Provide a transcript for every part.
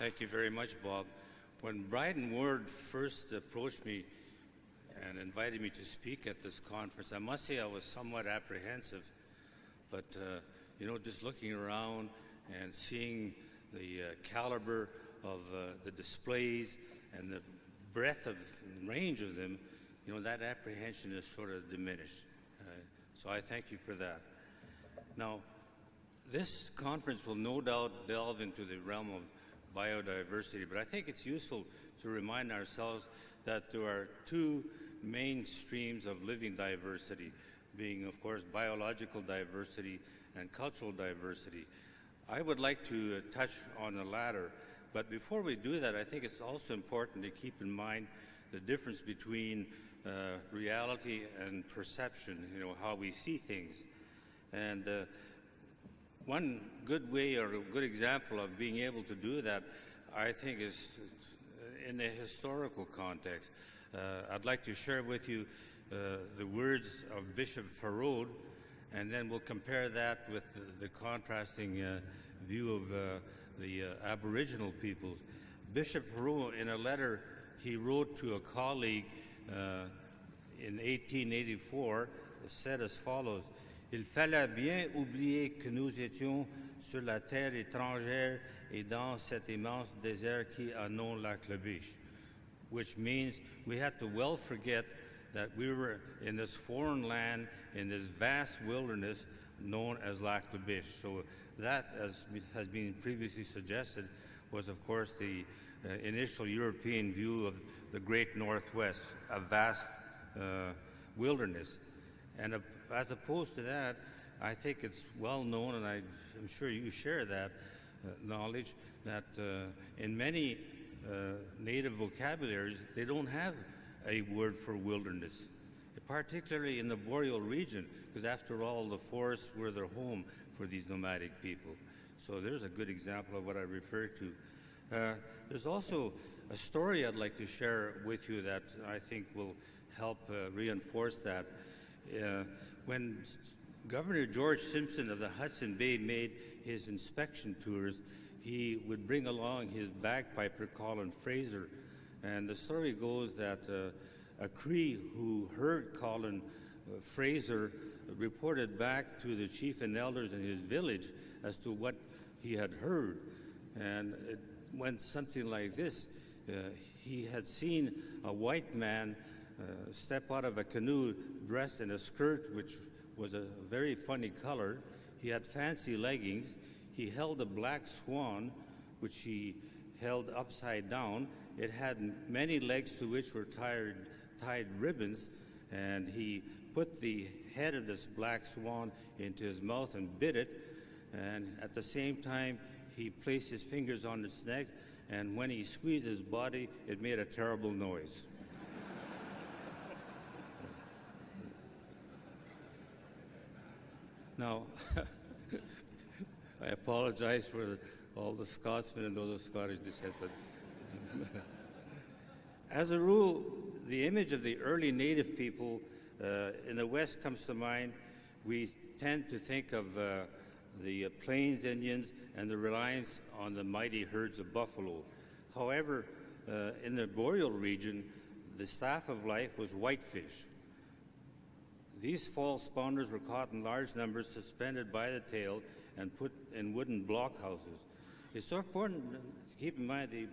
Thank you very much, Bob. When Bryden Ward first approached me and invited me to speak at this conference, I must say I was somewhat apprehensive. But, just looking around and seeing the caliber of the displays and the breadth of and range of them, that apprehension is sort of diminished. So I thank you for that. Now, this conference will no doubt delve into the realm of biodiversity, but I think it's useful to remind ourselves that there are two main streams of living diversity, being, of course, biological diversity and cultural diversity. I would like to touch on the latter, but before we do that, I think it's also important to keep in mind the difference between reality and perception, how we see things. And one good way or a good example of being able to do that, I think, is in a historical context. I'd like to share with you the words of Bishop Farode, and then we'll compare that with the contrasting view of the Aboriginal peoples. Bishop Farode, in a letter he wrote to a colleague in 1884, said as follows: Il fallait bien oublier que nous étions sur la terre étrangère et dans cet immense désert qui a nom Lac la Biche, which means we had to well forget that we were in this foreign land, in this vast wilderness known as Lac la Biche. So that, as has been previously suggested, was of course the initial European view of the Great Northwest, a vast wilderness. And as opposed to that, I think it's well known, and I'm sure you share that knowledge, that in many native vocabularies, they don't have a word for wilderness, particularly in the boreal region, because after all, the forests were their home for these nomadic people. So there's a good example of what I refer to. There's also a story I'd like to share with you that I think will help reinforce that. When Governor George Simpson of the Hudson Bay made his inspection tours, he would bring along his bagpiper, Colin Fraser. And the story goes that a Cree who heard Colin Fraser reported back to the chief and elders in his village as to what he had heard. And it went something like this. He had seen a white man step out of a canoe dressed in a skirt which was a very funny color. He had fancy leggings. He held a black swan, which he held upside down. It had many legs to which were tied ribbons, and he put the head of this black swan into his mouth and bit it, and at the same time he placed his fingers on its neck, and when he squeezed his body, it made a terrible noise. Now, I apologize for all the Scotsmen and those of Scottish descent, but as a rule, the image of the early native people in the West comes to mind. We tend to think of the Plains Indians and the reliance on the mighty herds of buffalo. However, in the boreal region, the staff of life was whitefish. These false spawners were caught in large numbers, suspended by the tail, and put in wooden blockhouses. It's so important to keep in mind they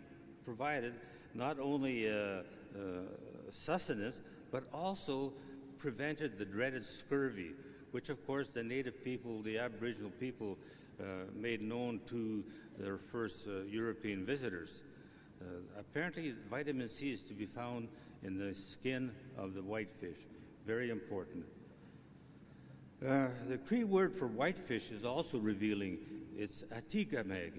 provided not only sustenance, but also prevented the dreaded scurvy, which of course the native people, the Aboriginal people, made known to their first European visitors. Apparently, vitamin C is to be found in the skin of the whitefish. Very important. The Cree word for whitefish is also revealing. It's atigameg,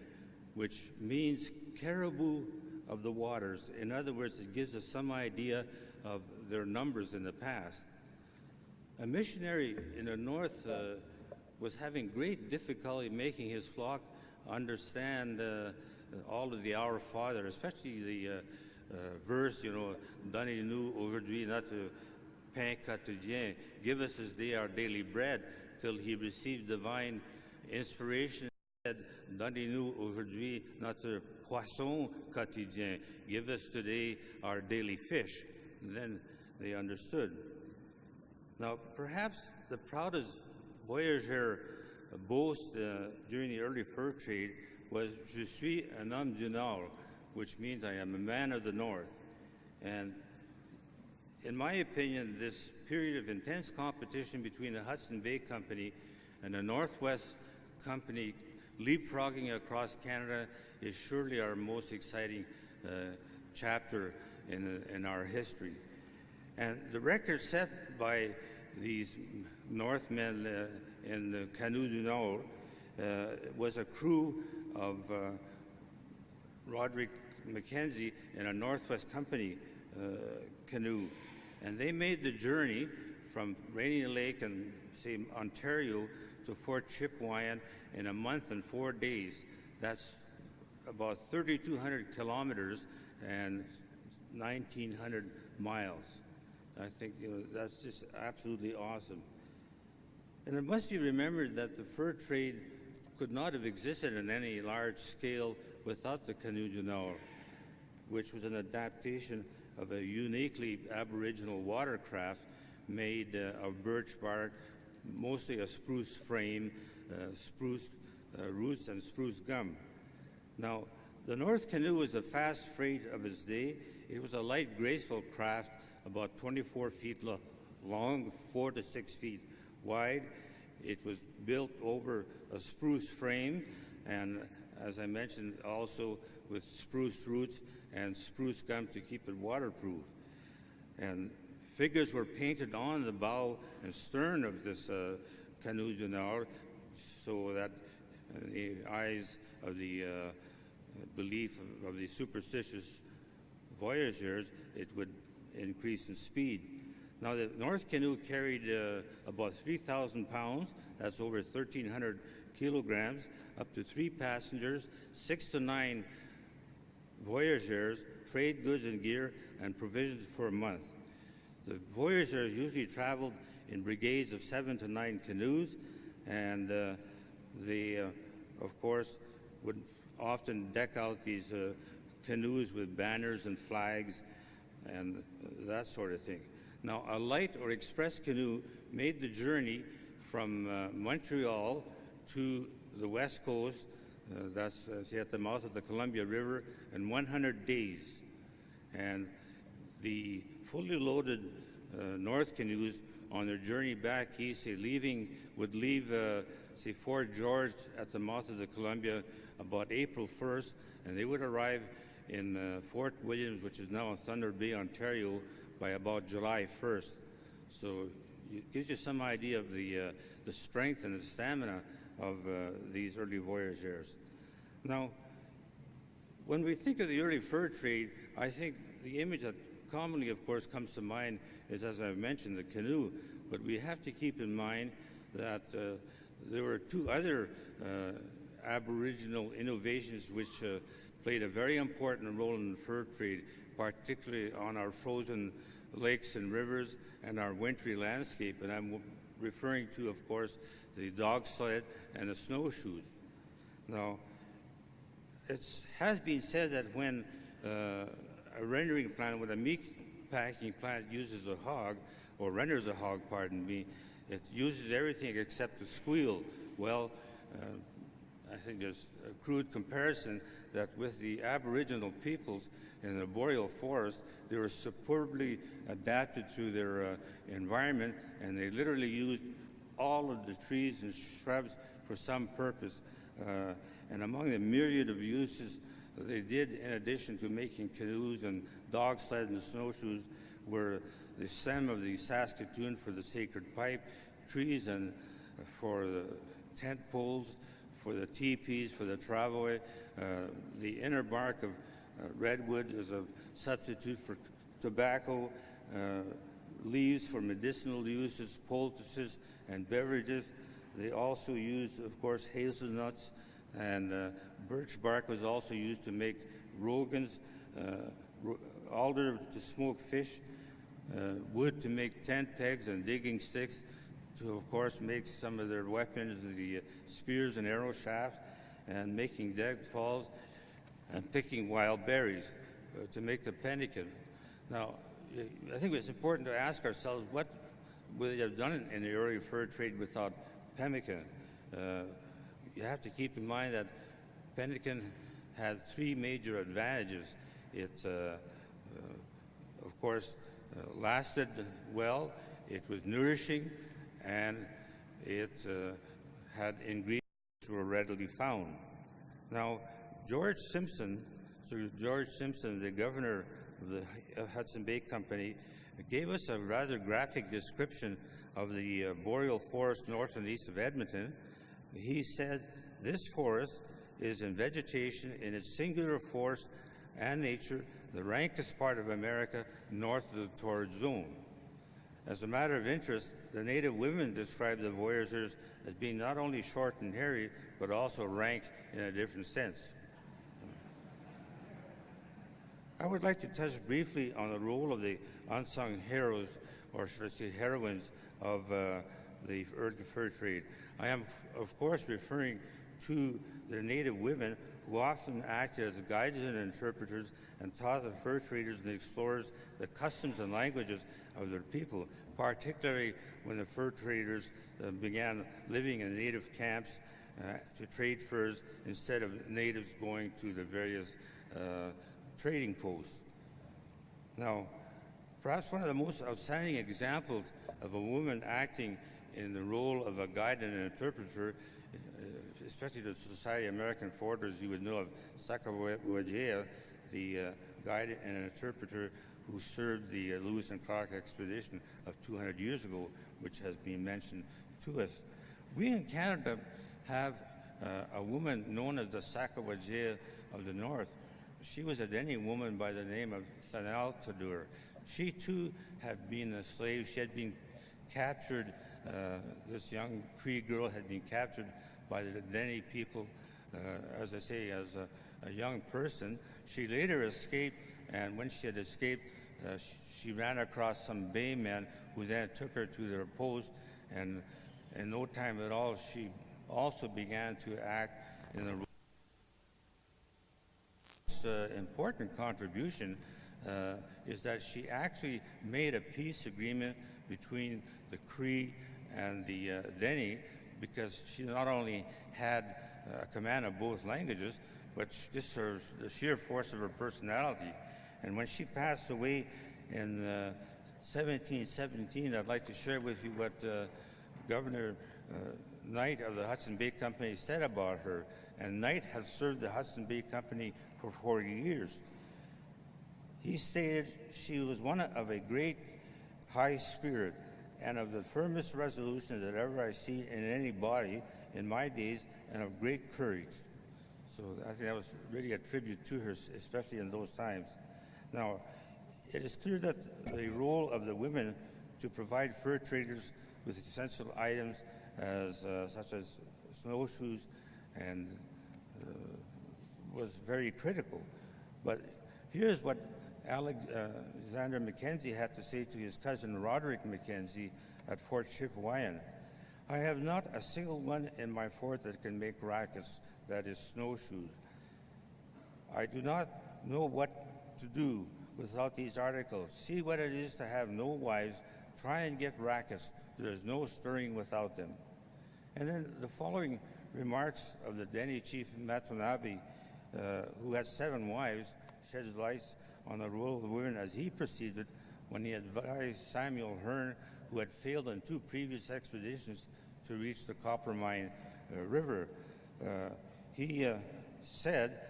which means caribou of the waters. In other words, it gives us some idea of their numbers in the past. A missionary in the north was having great difficulty making his flock understand all of the Our Father, especially the verse, Donnez-nous aujourd'hui notre pain quotidien, give us this day our daily bread, till he received divine inspiration Donnez-nous aujourd'hui notre poisson quotidien. Give us today our daily fish. And then they understood. Now, perhaps the proudest voyageur boast during the early fur trade was "Je suis un homme du Nord," which means I am a man of the North. And in my opinion, this period of intense competition between the Hudson Bay Company and the Northwest Company leapfrogging across Canada is surely our most exciting chapter in our history. And the record set by these Northmen in the Canoe du Nord was a crew of Roderick Mackenzie in a Northwest Company canoe. And they made the journey from Rainy Lake and, say, Ontario to Fort Chipewyan in a month and 4 days. That's about 3,200 kilometers and 1,900 miles. I think that's just absolutely awesome. And it must be remembered that the fur trade could not have existed on any large scale without the Canoe du Nord, which was an adaptation of a uniquely Aboriginal watercraft made of birch bark, mostly a spruce frame, spruce roots, and spruce gum. Now, the North Canoe was a fast freight of its day. It was a light, graceful craft about 24 feet long, 4 to 6 feet wide. It was built over a spruce frame, and as I mentioned, also with spruce roots and spruce gum to keep it waterproof. And figures were painted on the bow and stern of this Canoe du Nord so that in the eyes of the belief of the superstitious voyageurs, it would increase in speed. Now, the North Canoe carried about 3,000 pounds, that's over 1,300 kilograms, up to 3 passengers, 6 to 9 voyageurs, trade goods and gear, and provisions for a month. The voyageurs usually traveled in brigades of 7 to 9 canoes, and they, of course, would often deck out these canoes with banners and flags and that sort of thing. Now, a light or express canoe made the journey from Montreal to the west coast, that's at the mouth of the Columbia River, in 100 days. And the fully loaded North canoes on their journey back east, would leave Fort George at the mouth of the Columbia about April 1st, and they would arrive in Fort Williams, which is now in Thunder Bay, Ontario, by about July 1st. So it gives you some idea of the strength and the stamina of these early voyageurs. Now, when we think of the early fur trade, I think the image that commonly, of course, comes to mind is, as I've mentioned, the canoe. But we have to keep in mind that there were 2 other Aboriginal innovations which played a very important role in the fur trade, particularly on our frozen lakes and rivers and our wintry landscape. And I'm referring to, of course, the dog sled and the snowshoes. Now, it has been said that when a rendering plant, when a meat packing plant uses a hog, or renders a hog, pardon me, it uses everything except the squeal. Well, I think there's a crude comparison that with the Aboriginal peoples in the boreal forest, they were superbly adapted to their environment, and they literally used all of the trees and shrubs for some purpose. And among the myriad of uses they did, in addition to making canoes and dog sleds and snowshoes, were the stem of the Saskatoon for the sacred pipe, trees and for the tent poles, for the teepees, for the travois, the inner bark of redwood as a substitute for tobacco, leaves for medicinal uses, poultices, and beverages. They also used, of course, hazelnuts, and birch bark was also used to make rogans, alder to smoke fish, wood to make tent pegs, and digging sticks to, of course, make some of their weapons, the spears and arrow shafts. and making deadfalls and picking wild berries to make the pemmican. Now, I think it's important to ask ourselves what would they have done in the early fur trade without pemmican. You have to keep in mind that pemmican had three major advantages. It, of course, lasted well, it was nourishing, and it had ingredients which were readily found. Now, George Simpson, the governor of the Hudson Bay Company, gave us a rather graphic description of the boreal forest north and east of Edmonton. He said, "This forest is in vegetation in its singular force and nature, the rankest part of America north of the torrid zone." As a matter of interest, the native women described the voyageurs as being not only short and hairy, but also rank in a different sense. I would like to touch briefly on the role of the unsung heroes, or should I say heroines, of the fur trade. I am, of course, referring to the native women who often acted as guides and interpreters and taught the fur traders and explorers the customs and languages of their people, particularly when the fur traders began living in native camps to trade furs instead of natives going to the various trading posts. Now, perhaps one of the most outstanding examples of a woman acting in the role of a guide and an interpreter, especially the Society of American Foresters, you would know of Sacagawea, the guide and an interpreter who served the Lewis and Clark expedition of 200 years ago, which has been mentioned to us. We in Canada have a woman known as the Sacagawea of the North. She was a Dene woman by the name of Thanal Tadur. She too had been a slave. She had been captured. This young Cree girl had been captured by the Dene people, as I say, as a young person. She later escaped, and when she had escaped, she ran across some Bay men who then took her to their post, and in no time at all, she also began to act in the important contribution is that she actually made a peace agreement between the Cree and the Dene, because she not only had a command of both languages, but just the sheer force of her personality. And when she passed away in 1717, I'd like to share with you what Governor Knight of the Hudson Bay Company said about her. And Knight had served the Hudson Bay Company for 40 years. He stated she was one of a great high spirit and of the firmest resolution that ever I see in any body in my days, and of great courage. So I think that was really a tribute to her, especially in those times. Now, it is clear that the role of the women to provide fur traders with essential items such as snowshoes and was very critical. But here's what Alexander Mackenzie had to say to his cousin Roderick Mackenzie at Fort Chipewyan. "I have not a single one in my fort that can make rackets, that is snowshoes. I do not know what to do without these articles. See what it is to have no wives. Try and get rackets. There is no stirring without them." And then the following remarks of the Dene chief Matonabi, who had 7 wives, sheds light on the role of the women as he proceeded when he advised Samuel Hearn, who had failed on 2 previous expeditions to reach the Coppermine River. He said,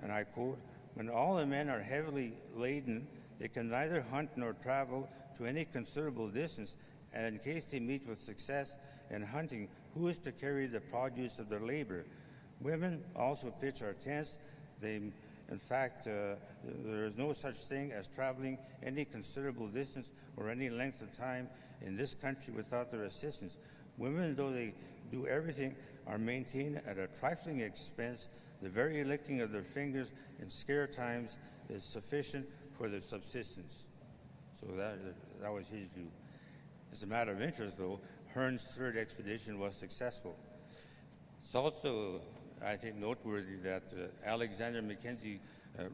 and I quote, "When all the men are heavily laden, they can neither hunt nor travel to any considerable distance, and in case they meet with success in hunting, who is to carry the produce of their labor? Women also pitch our tents. In fact, there is no such thing as traveling any considerable distance or any length of time in this country without their assistance. Women, though they do everything, are maintained at a trifling expense. The very licking of their fingers in scare times is sufficient for their subsistence." So that was his view. As a matter of interest, though, Hearn's 3rd expedition was successful. It's also I think, noteworthy that Alexander Mackenzie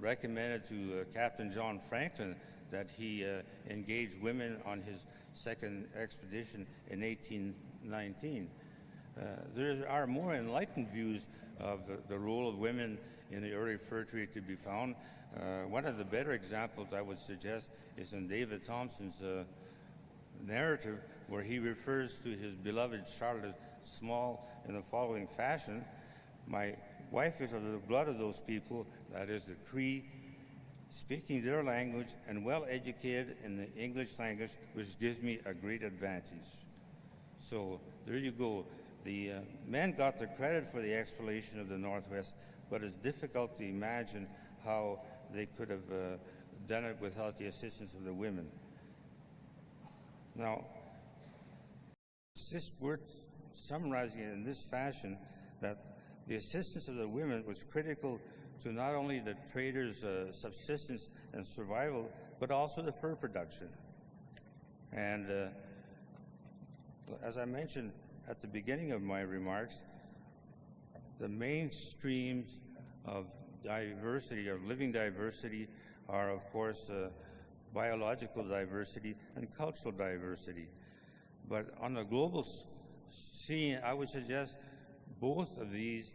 recommended to Captain John Franklin that he engage women on his second expedition in 1819. There are more enlightened views of the role of women in the early fur trade to be found. One of the better examples I would suggest is in David Thompson's narrative, where he refers to his beloved Charlotte Small in the following fashion: "My wife is of the blood of those people, that is the Cree, speaking their language and well educated in the English language, which gives me a great advantage." So there you go. The men got the credit for the exploration of the Northwest, but it's difficult to imagine how they could have done it without the assistance of the women. Now, it's just worth summarizing it in this fashion that the assistance of the women was critical to not only the traders' subsistence and survival, but also the fur production. And as I mentioned at the beginning of my remarks, the main streams of diversity, of living diversity, are, of course, biological diversity and cultural diversity. But on a global scene, I would suggest both of these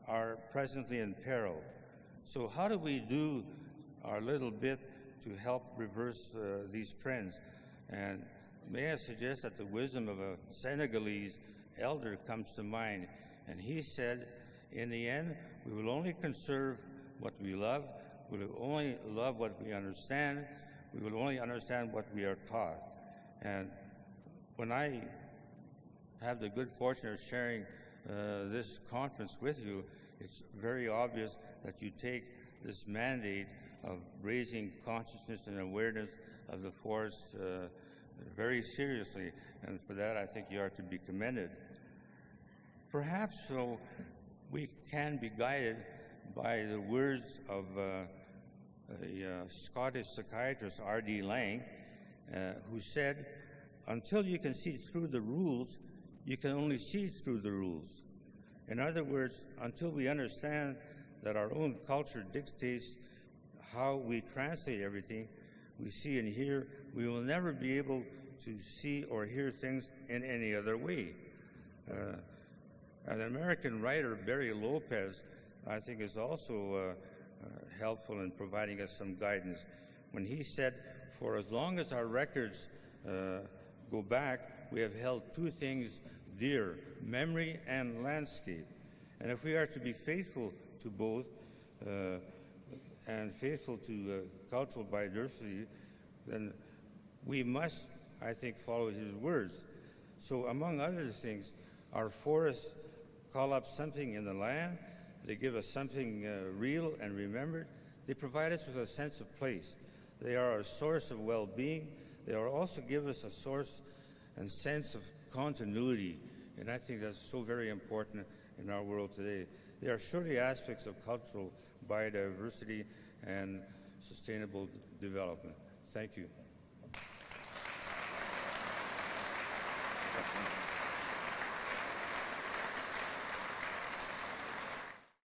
are presently in peril. So how do we do our little bit to help reverse these trends? And may I suggest that the wisdom of a Senegalese elder comes to mind. And he said, in the end, we will only conserve what we love, we will only love what we understand, we will only understand what we are taught. And when I have the good fortune of sharing this conference with you, it's very obvious that you take this mandate of raising consciousness and awareness of the forest very seriously, and for that I think you are to be commended. Perhaps so we can be guided by the words of a Scottish psychiatrist, R.D. Laing, who said, "Until you can see through the rules, you can only see through the rules." In other words, until we understand that our own culture dictates how we translate everything we see and hear, we will never be able to see or hear things in any other way. An American writer, Barry Lopez, I think is also helpful in providing us some guidance when he said, "For as long as our records go back, we have held two things dear, memory and landscape. And if we are to be faithful to both and faithful to cultural biodiversity, then we must, I think, follow his words." So among other things, our forests call up something in the land, they give us something real and remembered, they provide us with a sense of place. They are a source of well-being, they also give us a source and sense of continuity, and I think that's so very important in our world today. They are surely aspects of cultural biodiversity and sustainable development. Thank you.